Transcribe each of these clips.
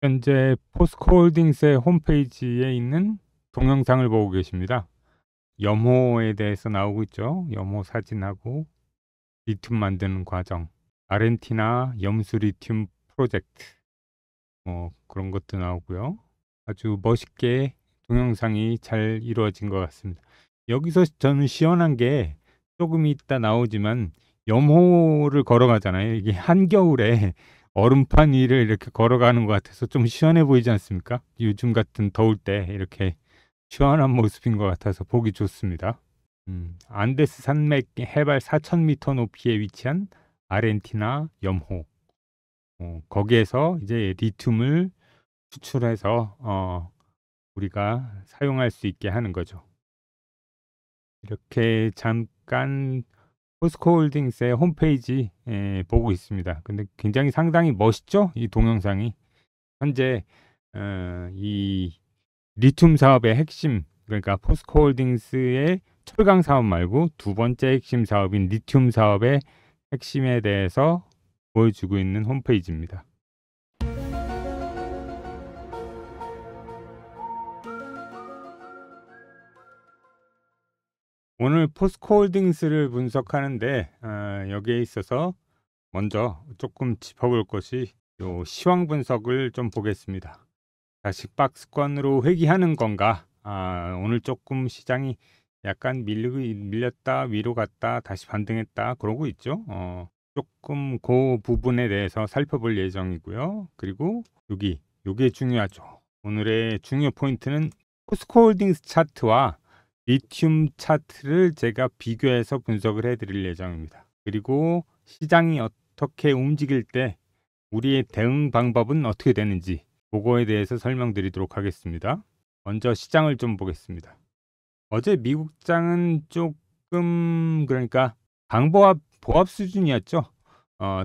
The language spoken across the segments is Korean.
현재 포스코홀딩스의 홈페이지에 있는 동영상을 보고 계십니다. 염호에 대해서 나오고 있죠. 염호 사진하고 리튬 만드는 과정, 아르헨티나 염수 리튬 프로젝트, 그런 것도 나오고요. 아주 멋있게 동영상이 잘 이루어진 것 같습니다. 여기서 저는 시원한 게 조금 이따 나오지만 염호를 걸어가잖아요. 이게 한겨울에 얼음판 위를 이렇게 걸어가는 것 같아서 좀 시원해 보이지 않습니까? 요즘 같은 더울 때 이렇게 시원한 모습인 것 같아서 보기 좋습니다. 안데스 산맥 해발 4,000m 높이에 위치한 아르헨티나 염호. 거기에서 이제 리튬을 수출해서 우리가 사용할 수 있게 하는 거죠. 이렇게 잠깐 포스코홀딩스의 홈페이지 보고 있습니다. 근데 굉장히 상당히 멋있죠? 이 동영상이. 현재 이 리튬 사업의 핵심, 그러니까 포스코홀딩스의 철강 사업 말고 두 번째 핵심 사업인 리튬 사업의 핵심에 대해서 보여주고 있는 홈페이지입니다. 오늘 포스코홀딩스를 분석하는데 여기에 있어서 먼저 조금 짚어볼 것이 요 시황 분석을 좀 보겠습니다. 다시 박스권으로 회귀하는 건가? 오늘 조금 시장이 약간 밀렸다 위로 갔다 다시 반등했다 그러고 있죠. 조금 그 부분에 대해서 살펴볼 예정이고요. 그리고 요게 중요하죠. 오늘의 중요 포인트는 포스코홀딩스 차트와 리튬 차트를 제가 비교해서 분석을 해드릴 예정입니다. 그리고 시장이 어떻게 움직일 때 우리의 대응 방법은 어떻게 되는지 그거에 대해서 설명드리도록 하겠습니다. 먼저 시장을 좀 보겠습니다. 어제 미국장은 조금 그러니까 보합 수준이었죠.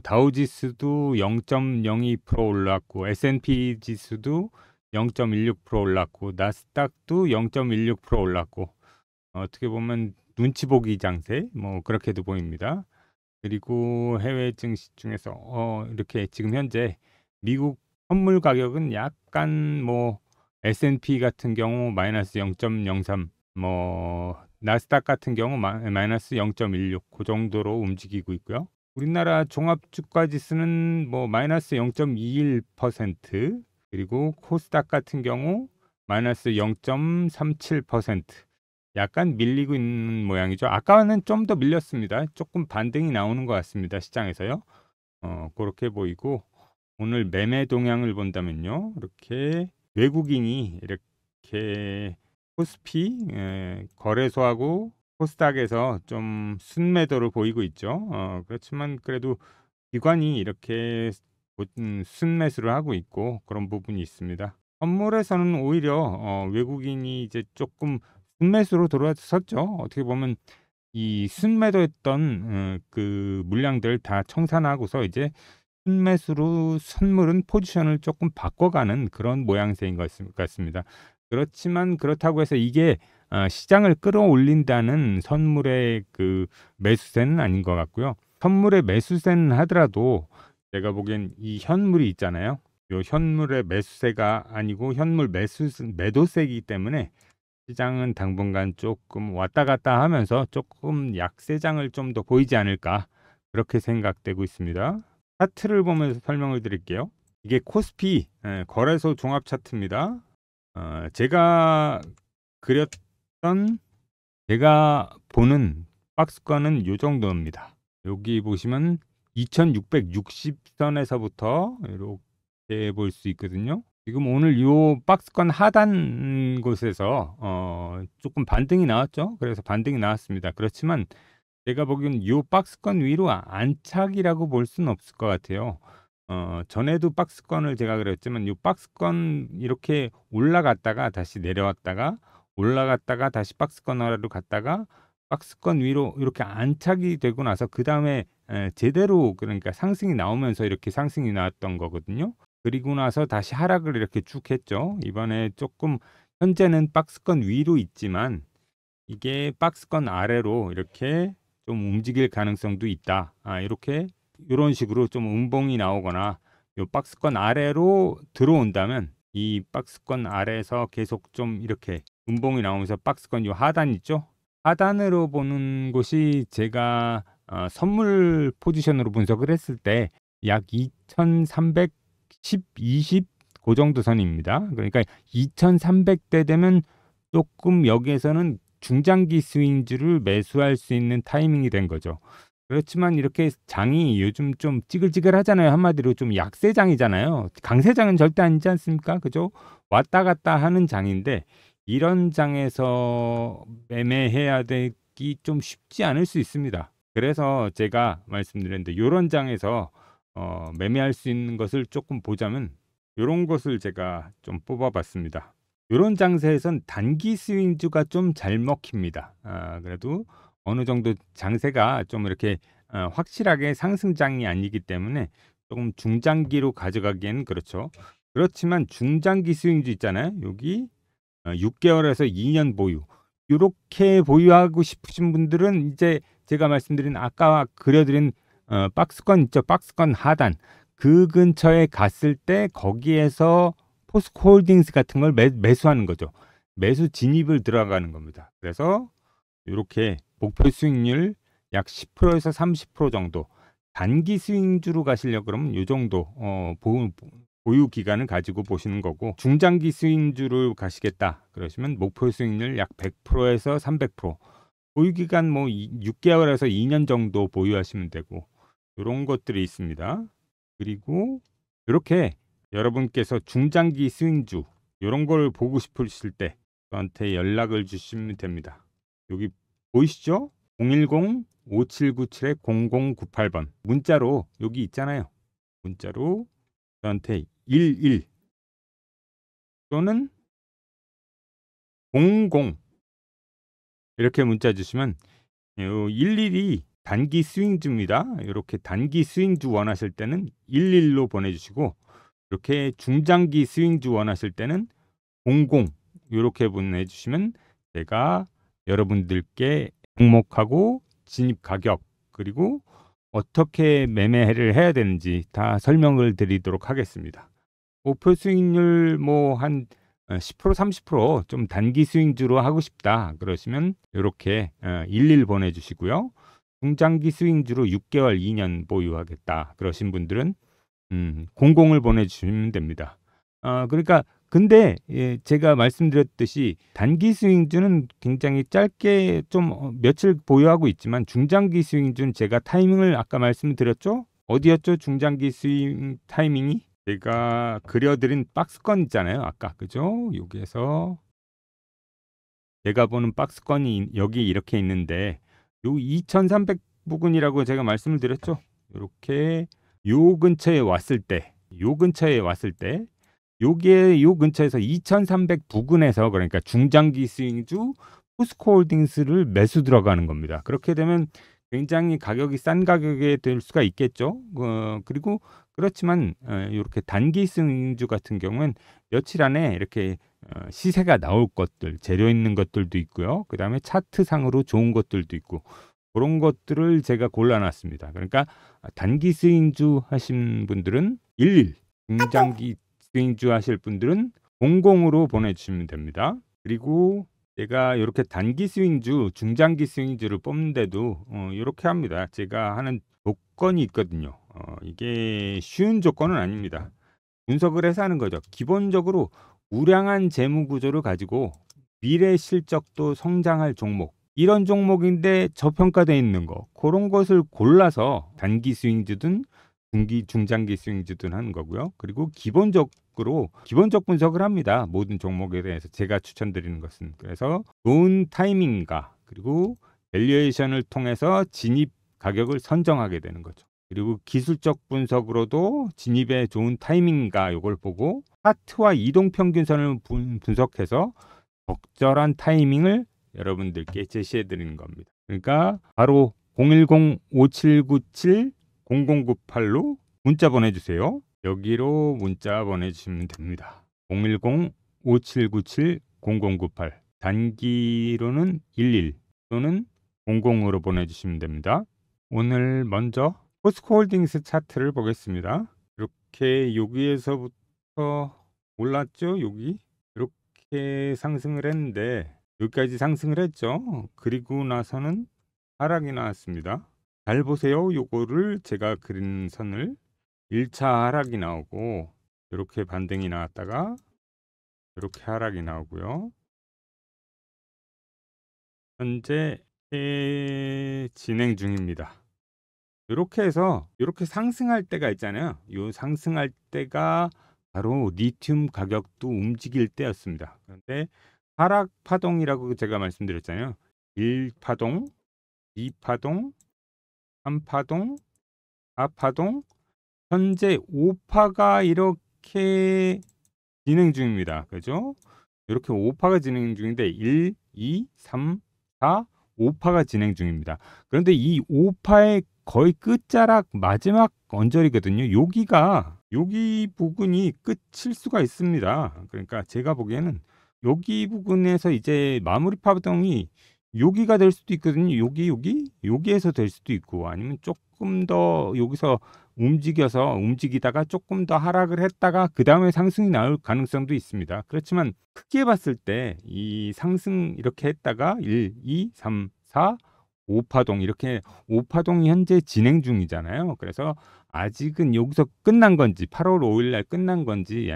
다우지수도 0.02% 올랐고 S&P 지수도 0.16% 올랐고 나스닥도 0.16% 올랐고 어떻게 보면 눈치 보기 장세 그렇게도 보입니다. 그리고 해외 증시 중에서 이렇게 지금 현재 미국 선물 가격은 약간 S&P 같은 경우 마이너스 0.03, 나스닥 같은 경우 마이너스 0.16, 그 정도로 움직이고 있고요. 우리나라 종합주가 지수는 마이너스 0.21%, 그리고 코스닥 같은 경우 마이너스 0.37%. 약간 밀리고 있는 모양이죠. 아까는 좀 더 밀렸습니다. 조금 반등이 나오는 것 같습니다. 시장에서요. 그렇게 보이고 오늘 매매 동향을 본다면요. 이렇게 외국인이 이렇게 코스피 거래소하고 코스닥에서 좀 순매도를 보이고 있죠. 그렇지만 그래도 기관이 이렇게 순매수를 하고 있고 그런 부분이 있습니다. 선물에서는 오히려 외국인이 이제 조금 순매수로 들어섰죠. 어떻게 보면 이 순매도했던 그 물량들 다 청산하고서 이제 순매수로 선물은 포지션을 조금 바꿔가는 그런 모양새인 것 같습니다. 그렇지만 그렇다고 해서 이게 시장을 끌어올린다는 선물의 그 매수세는 아닌 것 같고요. 선물의 매수세는 하더라도 제가 보기엔 이 현물이 있잖아요. 요 현물의 매수세가 아니고 현물 매도세이기 때문에 시장은 당분간 조금 왔다 갔다 하면서 조금 약세장을 좀 더 보이지 않을까 그렇게 생각되고 있습니다. 차트를 보면서 설명을 드릴게요. 이게 코스피 거래소 종합 차트입니다. 제가 그렸던 제가 보는 박스권은 이 정도입니다. 여기 보시면 2660선에서부터 이렇게 볼 수 있거든요. 지금 오늘 이 박스권 하단 곳에서 조금 반등이 나왔죠. 그래서 반등이 나왔습니다. 그렇지만 제가 보기엔 이 박스권 위로 안착이라고 볼 수는 없을 것 같아요. 전에도 박스권을 제가 그랬지만 이 박스권 이렇게 올라갔다가 다시 내려왔다가 올라갔다가 다시 박스권 아래로 갔다가 박스권 위로 이렇게 안착이 되고 나서 그 다음에 제대로 그러니까 상승이 나오면서 이렇게 상승이 나왔던 거거든요. 그리고 나서 다시 하락을 이렇게 쭉 했죠. 이번에 조금 현재는 박스권 위로 있지만 이게 박스권 아래로 이렇게 좀 움직일 가능성도 있다. 이렇게 이런 식으로 좀 음봉이 나오거나 요 박스권 아래로 들어온다면 이 박스권 아래에서 계속 좀 이렇게 음봉이 나오면서 박스권 요 하단 있죠? 하단으로 보는 곳이 제가 선물 포지션으로 분석을 했을 때 약 2310, 20 그 정도 선입니다. 그러니까 2300대 되면 조금 여기에서는 중장기 스윙주를 매수할 수 있는 타이밍이 된 거죠. 그렇지만 이렇게 장이 요즘 좀 찌글찌글하잖아요. 한마디로 좀 약세장이잖아요. 강세장은 절대 아니지 않습니까? 그죠? 왔다 갔다 하는 장인데 이런 장에서 매매해야 되기 좀 쉽지 않을 수 있습니다. 그래서 제가 말씀드렸는데 이런 장에서 매매할 수 있는 것을 조금 보자면 이런 것을 제가 좀 뽑아봤습니다. 이런 장세에선 단기 스윙주가 좀 잘 먹힙니다. 그래도 어느 정도 장세가 좀 이렇게 확실하게 상승장이 아니기 때문에 조금 중장기로 가져가기에는 그렇죠. 그렇지만 중장기 스윙주 있잖아요. 여기 6개월에서 2년 보유. 이렇게 보유하고 싶으신 분들은 이제 제가 말씀드린 아까 그려드린 박스권 있죠. 박스권 하단. 그 근처에 갔을 때 거기에서 포스코홀딩스 같은 걸 매수하는 거죠. 매수 진입을 들어가는 겁니다. 그래서 이렇게 목표 수익률 약 10%에서 30% 정도 단기 스윙주로 가시려고 그러면 이 정도 보유 기간을 가지고 보시는 거고 중장기 스윙주로 가시겠다 그러시면 목표 수익률 약 100%에서 300% 보유 기간 뭐 6개월에서 2년 정도 보유하시면 되고 이런 것들이 있습니다. 그리고 이렇게 여러분께서 중장기 스윙주 이런 걸 보고 싶으실 때 저한테 연락을 주시면 됩니다. 여기 보이시죠? 010-5797-0098번 문자로 여기 있잖아요. 문자로 저한테 11 또는 00 이렇게 문자 주시면 11이 단기 스윙주입니다. 이렇게 단기 스윙주 원하실 때는 11로 보내주시고 이렇게 중장기 스윙주 원하실 때는 00 이렇게 보내주시면 제가 여러분들께 종목하고 진입 가격 그리고 어떻게 매매를 해야 되는지 다 설명을 드리도록 하겠습니다. 목표 수익률 뭐 한 10% 30%좀 단기 스윙주로 하고 싶다 그러시면 이렇게 11 보내주시고요. 중장기 스윙주로 6개월 2년 보유하겠다 그러신 분들은 00을 보내주시면 됩니다. 그러니까 근데 제가 말씀드렸듯이 단기 스윙주는 굉장히 짧게 좀 며칠 보유하고 있지만 중장기 스윙주는 제가 타이밍을 아까 말씀드렸죠? 어디였죠? 중장기 스윙 타이밍이? 제가 그려드린 박스권 있잖아요. 아까 그죠? 여기에서 제가 보는 박스권이 여기 이렇게 있는데 요 2300 부근이라고 제가 말씀을 드렸죠. 이렇게 요 근처에 왔을 때 요게 요 근처에서 2300 부근에서 그러니까 중장기 스윙주 포스코홀딩스를 매수 들어가는 겁니다. 그렇게 되면 굉장히 가격이 싼 가격에 될 수가 있겠죠. 그리고 그렇지만 이렇게 단기 스윙주 같은 경우는 며칠 안에 이렇게 시세가 나올 것들, 재료 있는 것들도 있고요. 그 다음에 차트상으로 좋은 것들도 있고 그런 것들을 제가 골라놨습니다. 그러니까 단기 스윙주 하신 분들은 11, 중장기 스윙주 하실 분들은 00으로 보내주시면 됩니다. 그리고 제가 이렇게 단기 스윙주, 중장기 스윙주를 뽑는데도 이렇게 합니다. 제가 하는 조건이 있거든요. 이게 쉬운 조건은 아닙니다. 분석을 해서 하는 거죠. 기본적으로 우량한 재무 구조를 가지고 미래 실적도 성장할 종목 이런 종목인데 저평가되어 있는 거 그런 것을 골라서 단기 스윙주든 중장기 스윙주든 하는 거고요. 그리고 기본적 분석을 합니다. 모든 종목에 대해서 제가 추천드리는 것은 그래서 좋은 타이밍과 그리고 밸류에이션을 통해서 진입 가격을 선정하게 되는 거죠. 그리고 기술적 분석으로도 진입에 좋은 타이밍인가 이걸 보고 차트와 이동평균선을 분석해서 적절한 타이밍을 여러분들께 제시해 드리는 겁니다. 그러니까 바로 010-5797-0098로 문자 보내주세요. 여기로 문자 보내주시면 됩니다. 010-5797-0098 단기로는 11 또는 00으로 보내주시면 됩니다. 오늘 먼저 포스코홀딩스 차트를 보겠습니다. 이렇게 여기에서부터 올랐죠. 여기 이렇게 상승을 했는데 여기까지 상승을 했죠. 그리고 나서는 하락이 나왔습니다. 잘 보세요. 요거를 제가 그린 선을 1차 하락이 나오고 이렇게 반등이 나왔다가 이렇게 하락이 나오고요. 현재 진행 중입니다. 이렇게 해서 이렇게 상승할 때가 있잖아요. 요 상승할 때가 바로 리튬 가격도 움직일 때였습니다. 그런데 하락 파동이라고 제가 말씀드렸잖아요. 1파동, 2파동, 3파동, 4파동, 현재 5파가 이렇게 진행 중입니다. 그죠? 이렇게 5파가 진행 중인데 1, 2, 3, 4, 5파가 진행 중입니다. 그런데 이 5파의 거의 끝자락 마지막 언저리거든요. 여기 부분이 끝일 수가 있습니다. 그러니까 제가 보기에는 여기 부분에서 이제 마무리 파동이 여기가 될 수도 있거든요. 여기에서 될 수도 있고 아니면 조금 더 여기서 움직이다가 조금 더 하락을 했다가 그 다음에 상승이 나올 가능성도 있습니다. 그렇지만 크게 봤을 때 이 상승 이렇게 했다가 1, 2, 3, 4, 5파동 이렇게 5파동이 현재 진행 중이잖아요. 그래서 아직은 여기서 끝난 건지 8월 5일 날 끝난 건지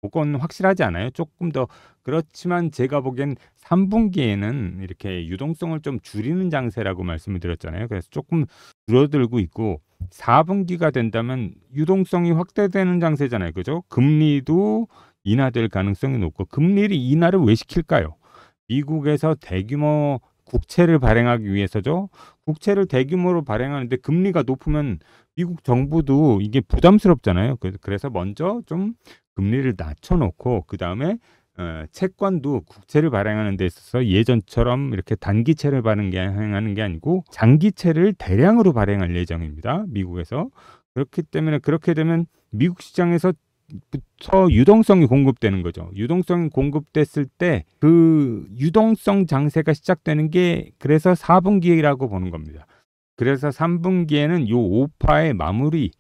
그건 확실하지 않아요. 조금 더 그렇지만 제가 보기엔 3분기에는 이렇게 유동성을 좀 줄이는 장세라고 말씀을 드렸잖아요. 그래서 조금 줄어들고 있고 4분기가 된다면 유동성이 확대되는 장세잖아요. 그죠? 금리도 인하될 가능성이 높고 금리를 인하를 왜 시킬까요? 미국에서 대규모 국채를 발행하기 위해서죠. 국채를 대규모로 발행하는데 금리가 높으면 미국 정부도 이게 부담스럽잖아요. 그래서 먼저 좀 금리를 낮춰놓고 그 다음에 채권도 국채를 발행하는 데 있어서 예전처럼 이렇게 단기채를 발행하는 게 아니고 장기채를 대량으로 발행할 예정입니다. 미국에서. 그렇기 때문에 그렇게 되면 미국 시장에서 부터 유동성이 공급되는 거죠. 유동성이 공급됐을 때 그 유동성 장세가 시작되는 게 그래서 4분기라고 보는 겁니다. 그래서 3분기에는 요 5파의 마무리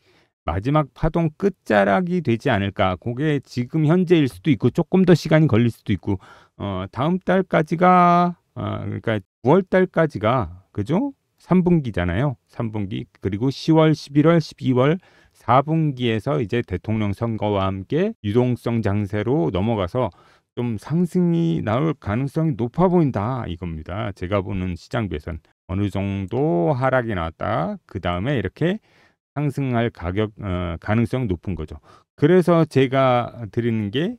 마지막 파동 끝자락이 되지 않을까. 그게 지금 현재일 수도 있고 조금 더 시간이 걸릴 수도 있고 다음 달까지가 그러니까 9월 달까지가 그죠? 3분기잖아요. 3분기 그리고 10월, 11월, 12월 4분기에서 이제 대통령 선거와 함께 유동성 장세로 넘어가서 좀 상승이 나올 가능성이 높아 보인다 이겁니다. 제가 보는 시장부에선 어느 정도 하락이 나왔다. 그 다음에 이렇게 상승할 가능성이 높은 거죠. 그래서 제가 드리는 게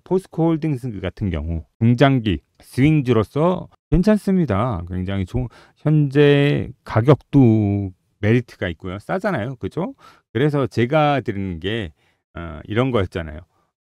포스코 홀딩스 같은 경우 중장기 스윙주로서 괜찮습니다. 굉장히 현재 가격도 메리트가 있고요. 싸잖아요. 그죠? 그래서 제가 드리는 게 이런 거였잖아요.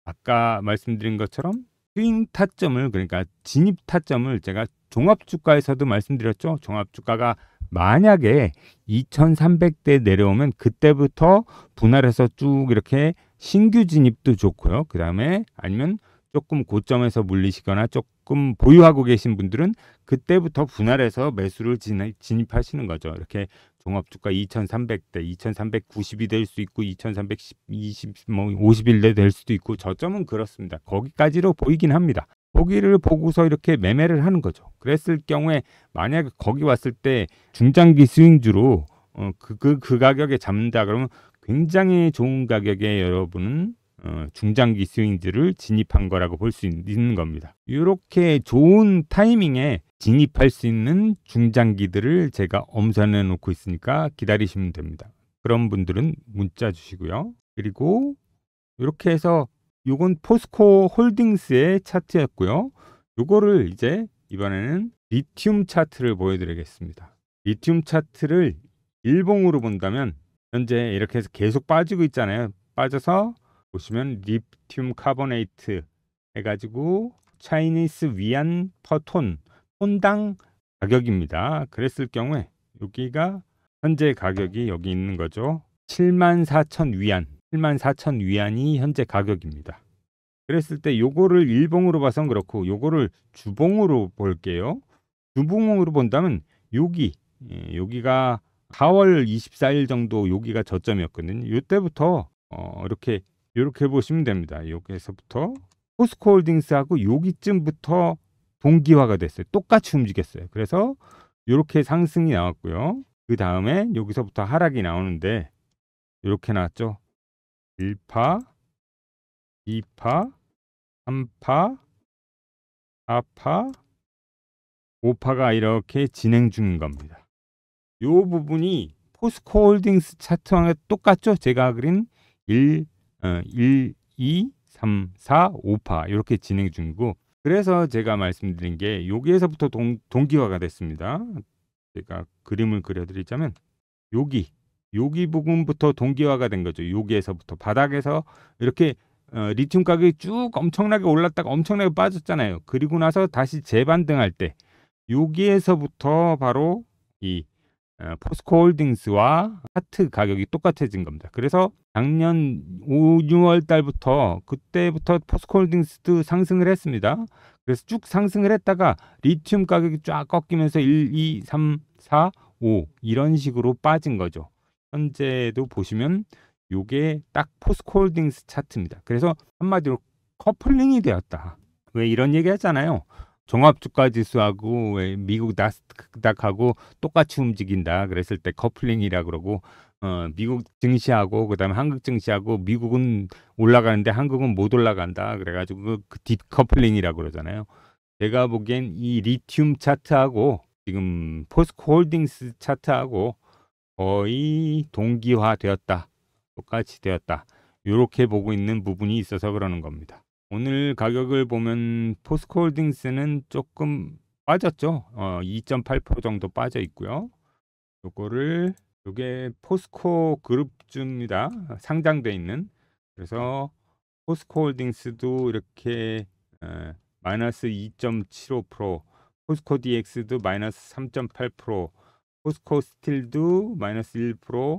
아까 말씀드린 것처럼 스윙 타점을 그러니까 진입 타점을 제가 종합주가에서도 말씀드렸죠. 종합주가가 만약에 2300대 내려오면 그때부터 분할해서 쭉 이렇게 신규 진입도 좋고요. 그 다음에 아니면 조금 고점에서 물리시거나 조금 보유하고 계신 분들은 그때부터 분할해서 매수를 진입하시는 거죠. 이렇게 종합주가 2300대, 2390이 될 수 있고 2320, 뭐 51대 될 수도 있고 저점은 그렇습니다. 거기까지로 보이긴 합니다. 거기를 보고서 이렇게 매매를 하는 거죠. 그랬을 경우에 만약에 거기 왔을 때 중장기 스윙주로 그 가격에 잡는다 그러면 굉장히 좋은 가격에 여러분은 중장기 스윙주를 진입한 거라고 볼 수 있는 겁니다. 이렇게 좋은 타이밍에 진입할 수 있는 중장기들을 제가 엄선해 놓고 있으니까 기다리시면 됩니다. 그런 분들은 문자 주시고요. 그리고 이렇게 해서 요건 포스코 홀딩스의 차트였고요. 요거를 이제 이번에는 리튬 차트를 보여드리겠습니다. 리튬 차트를 일봉으로 본다면 현재 이렇게 해서 계속 빠지고 있잖아요. 빠져서 보시면 리튬 카보네이트 해가지고 차이니스 위안 퍼톤 톤당 가격입니다. 그랬을 경우에 여기가 현재 가격이 여기 있는 거죠. 74,000 위안 74,000 위안이 현재 가격입니다. 그랬을 때 요거를 일봉으로 봐선 그렇고 요거를 주봉으로 볼게요. 주봉으로 본다면 여기가 4월 24일 정도 여기가 저점이었거든요. 이때부터 이렇게 보시면 됩니다. 여기에서부터 포스코홀딩스하고 여기쯤부터 동기화가 됐어요. 똑같이 움직였어요. 그래서 이렇게 상승이 나왔고요. 그 다음에 여기서부터 하락이 나오는데 이렇게 나왔죠. 1파, 2파, 3파, 4파, 5파가 이렇게 진행 중인 겁니다. 이 부분이 포스코홀딩스 차트와 똑같죠? 제가 그린 1, 2, 3, 4, 5파 이렇게 진행 중이고, 그래서 제가 말씀드린 게 여기에서부터 동기화가 됐습니다. 제가 그림을 그려드리자면 여기 부분부터 동기화가 된 거죠. 여기에서부터 바닥에서 이렇게 리튬 가격이 쭉 엄청나게 올랐다가 엄청나게 빠졌잖아요. 그리고 나서 다시 재반등할 때 여기에서부터 바로 이 포스코홀딩스와 차트 가격이 똑같아진 겁니다. 그래서 작년 5, 6월 달부터 그때부터 포스코홀딩스도 상승을 했습니다. 그래서 쭉 상승을 했다가 리튬 가격이 쫙 꺾이면서 1, 2, 3, 4, 5 이런 식으로 빠진 거죠. 현재도 보시면 요게 딱 포스코홀딩스 차트입니다. 그래서 한마디로 커플링이 되었다. 왜 이런 얘기 했잖아요. 종합주가 지수하고 미국 나스닥하고 똑같이 움직인다 그랬을 때 커플링이라 그러고, 미국 증시하고 그다음에 한국 증시하고 미국은 올라가는데 한국은 못 올라간다 그래가지고 그 딥커플링이라 그러잖아요. 제가 보기엔 이 리튬 차트하고 지금 포스코홀딩스 차트하고 거의 동기화되었다, 똑같이 되었다, 이렇게 보고 있는 부분이 있어서 그러는 겁니다. 오늘 가격을 보면 포스코홀딩스는 조금 빠졌죠. 2.8% 정도 빠져 있고요. 요게 포스코 그룹주입니다. 상장돼 있는. 그래서 포스코홀딩스도 이렇게 마이너스 2.75%, 포스코 DX도 마이너스 3.8%, 포스코 스틸도 마이너스 1%,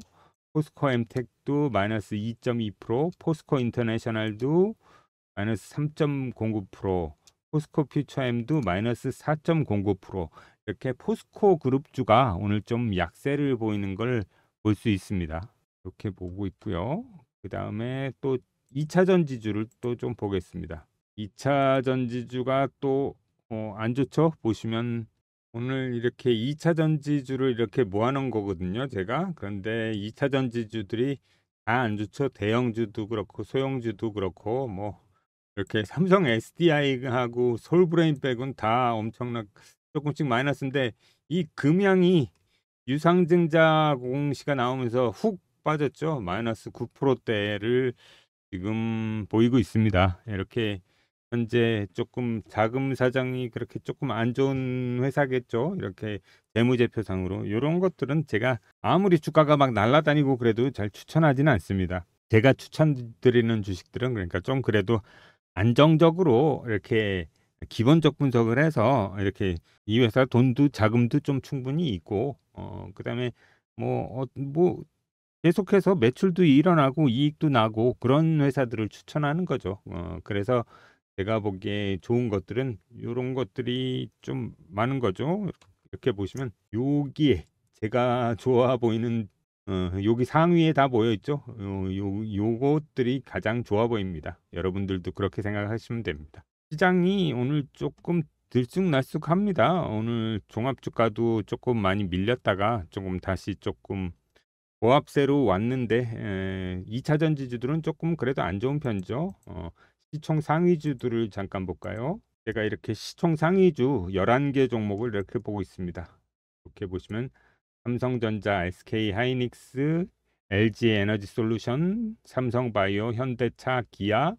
포스코 엠텍도 마이너스 2.2%, 포스코 인터내셔널도 마이너스 3.09%, 포스코 퓨처엠도 마이너스 4.09%, 이렇게 포스코 그룹주가 오늘 좀 약세를 보이는 걸 볼 수 있습니다. 이렇게 보고 있고요. 그 다음에 또 2차 전지주를 또 좀 보겠습니다. 2차 전지주가 또 안 좋죠? 보시면 오늘 이렇게 2차 전지주를 이렇게 모아놓은 거거든요, 제가. 그런데 2차 전지주들이 다 안 좋죠. 대형주도 그렇고 소형주도 그렇고 뭐 이렇게 삼성 SDI하고 서울브레인백은 다 엄청나 조금씩 마이너스인데, 이 금양이 유상증자 공시가 나오면서 훅 빠졌죠. 마이너스 9%대를 지금 보이고 있습니다. 이렇게 현재 조금 자금 사정이 그렇게 조금 안 좋은 회사겠죠. 이렇게 재무제표상으로 이런 것들은 제가 아무리 주가가 막 날아다니고 그래도 잘 추천하지는 않습니다. 제가 추천드리는 주식들은 그러니까 좀 그래도 안정적으로 이렇게 기본적 분석을 해서 이렇게 이 회사 돈도 자금도 좀 충분히 있고, 그다음에 뭐 계속해서 매출도 일어나고 이익도 나고 그런 회사들을 추천하는 거죠. 그래서 제가 보기에 좋은 것들은 이런 것들이 좀 많은 거죠. 이렇게 보시면 여기에 제가 좋아 보이는 여기 상위에 다 모여 있죠. 요것들이 가장 좋아 보입니다. 여러분들도 그렇게 생각하시면 됩니다. 시장이 오늘 조금 들쑥날쑥합니다. 오늘 종합주가도 조금 많이 밀렸다가 조금 다시 조금 보합세로 왔는데 2차 전지주들은 조금 그래도 안 좋은 편이죠. 시총 상위주들을 잠깐 볼까요? 제가 이렇게 시총 상위주 11개 종목을 이렇게 보고 있습니다. 이렇게 보시면 삼성전자, SK하이닉스, LG에너지솔루션, 삼성바이오, 현대차, 기아,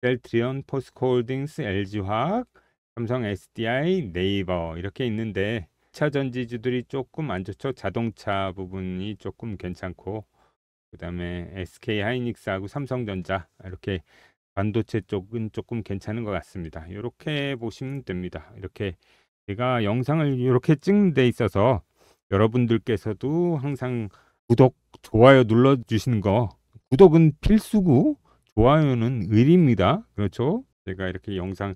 셀트리온, 포스코홀딩스, LG화학, 삼성 SDI, 네이버 이렇게 있는데 2차 전지주들이 조금 안 좋죠. 자동차 부분이 조금 괜찮고, 그 다음에 SK하이닉스하고 삼성전자 이렇게 반도체 쪽은 조금 괜찮은 것 같습니다. 이렇게 보시면 됩니다. 이렇게 제가 영상을 이렇게 찍는 데 있어서 여러분들께서도 항상 구독, 좋아요 눌러주시는 거, 구독은 필수고 좋아요는 의리입니다. 그렇죠? 제가 이렇게 영상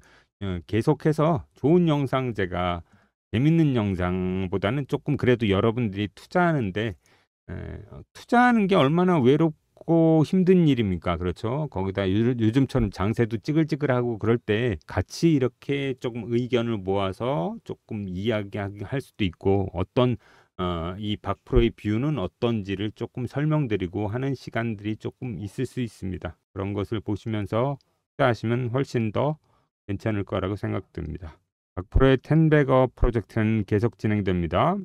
계속해서 좋은 영상, 제가 재밌는 영상보다는 조금 그래도 여러분들이 투자하는데 투자하는 게 얼마나 쉽고 힘든 일입니까? 그렇죠. 거기다 요즘처럼 장세도 찌글찌글하고 그럴 때 같이 이렇게 조금 의견을 모아서 조금 이야기할 수도 있고 어떤 이 박프로의 뷰는 어떤지를 조금 설명드리고 하는 시간들이 조금 있을 수 있습니다. 그런 것을 보시면서 하시면 훨씬 더 괜찮을 거라고 생각됩니다. 박프로의 텐베거 프로젝트는 계속 진행됩니다.